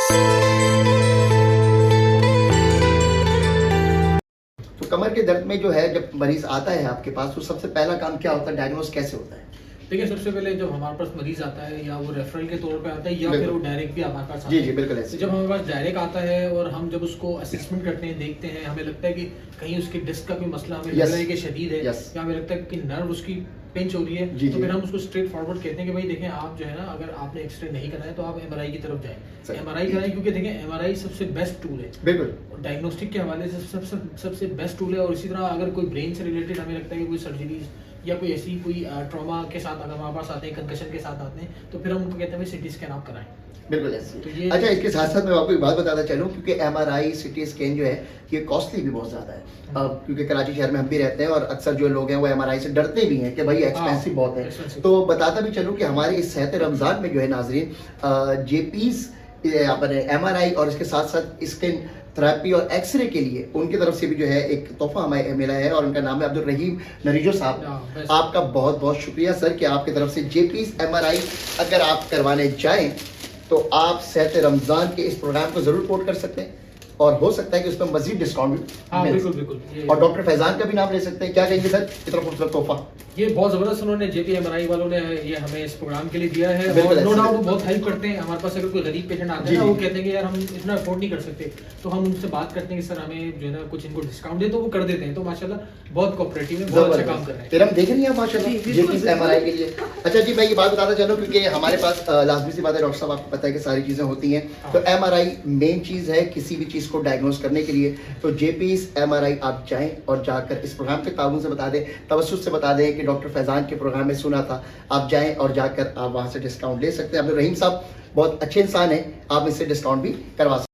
तो कमर के दर्द में जो है जब मरीज आता है आपके पास तो सबसे पहला काम क्या होता है, डायग्नोस कैसे होता है? देखिए, सबसे पहले जब हमारे पास मरीज आता है या वो रेफरल के तौर पे आता है या फिर वो डायरेक्ट भी हमारे पास आता है। जी बिल्कुल ऐसे। तो जब हमारे पास डायरेक्ट आता है और हम जब उसको असेसमेंट करते हैं, देखते हैं, हमें लगता है कि कहीं उसके डिस्क का कोई मसला हमें लग रहा है कि शदीद है, या हमें लगता है कि नर्व उसकी पिंच हो रही है, तो फिर हम उसको स्ट्रेट फॉरवर्ड कहते हैं कि भाई देखें, आप जो है ना, अगर आपने एक्सरे नहीं कराया तो आप एमआरआई की तरफ जाएं। एमआरआई कराएं, क्योंकि देखें एमआरआई सबसे बेस्ट टूल है बिल्कुल डायग्नोस्टिक के हवाले से, सबसे बेस्ट टूल है। और इसी तरह अगर कोई ब्रेन से रिलेटेड हमें लगता है कि कोई सर्जरीज या कोई ऐसी कोई ट्रॉमा के साथ अगर हमारे पास आते हैं, कंकशन के साथ आते हैं, तो फिर हम उनको कहते हैं भाई सीटी स्कैन आप कराएं। बिल्कुल ऐसे। तो ये अच्छा, इसके साथ साथ मैं आपको एक बात बताना चाह रहा हूँ, क्योंकि एमआरआई सिटी स्कैन जो है ये कॉस्टली भी बहुत ज़्यादा है। क्योंकि कराची शहर में हम भी रहते हैं और अक्सर जो लोग हैं वो एमआरआई से डरते भी हैं कि भाई एक्सपेंसिव बहुत है। तो बताता भी चलूँ कि हमारे इस सेहत रमज़ान में जो है नाजरीन, जेपीज अपने एमआरआई और इसके साथ साथ स्किन थेरेपी और एक्सरे के लिए उनकी तरफ से भी जो है एक तोहफा हमें मिला है और उनका नाम है अब्दुल रहीम नरीजो साहब। आपका बहुत बहुत शुक्रिया सर कि आपकी तरफ से जेपीज एमआरआई अगर आप करवाने जाएं तो आप सेहत रमजान के इस प्रोग्राम को जरूर कोट कर सकते हैं और हो सकता है कि उसमें मजीद डिस्काउंट भी बिल्कुल। और डॉक्टर फैजान का भी नाम ले सकते हैं। क्या कहेंगे सर, कितना खूबसूरत तोहफा। ये बहुत जबरदस्त उन्होंने जेपी एमआरआई वालों ने ये हमें इस प्रोग्राम के लिए दिया है और नो डाउट वो बहुत हेल्प करते हैं। हमारे पास अगर कोई गरीब पेशेंट आते हैं ना, वो कहते हैं कि यार हम इतना अफोर्ड नहीं कर सकते, तो हम उनसे बात करते हैं कि सर हमें जो है ना कुछ इनको डिस्काउंट दे, तो वो कर देते हैं। तो माशाल्लाह बहुत कोऑपरेटिव है, बहुत अच्छा काम कर रहे हैं। फिर हम देख रही हैं माशाल्लाह जेपीज एमआरआई के लिए। अच्छा जी, मैं ये बात बताना चाह रहा हूँ क्योंकि हमारे पास लाजमी सी बात है, डॉक्टर साहब आपको पता है कि सारी चीजें होती हैं, तो एमआरआई मेन चीज है किसी भी चीज को डायग्नोस करने के लिए। तो जेपीज एमआरआई आप जाएं और जाकर इस प्रोग्राम के ताउन से बता दें, तवज्जुह से बता दें कि डॉक्टर फैजान के प्रोग्राम में सुना था, आप जाएं और जाकर आप वहां से डिस्काउंट ले सकते हैं। अब्दुल रहीम साहब बहुत अच्छे इंसान हैं, आप इससे डिस्काउंट भी करवा सकते हैं।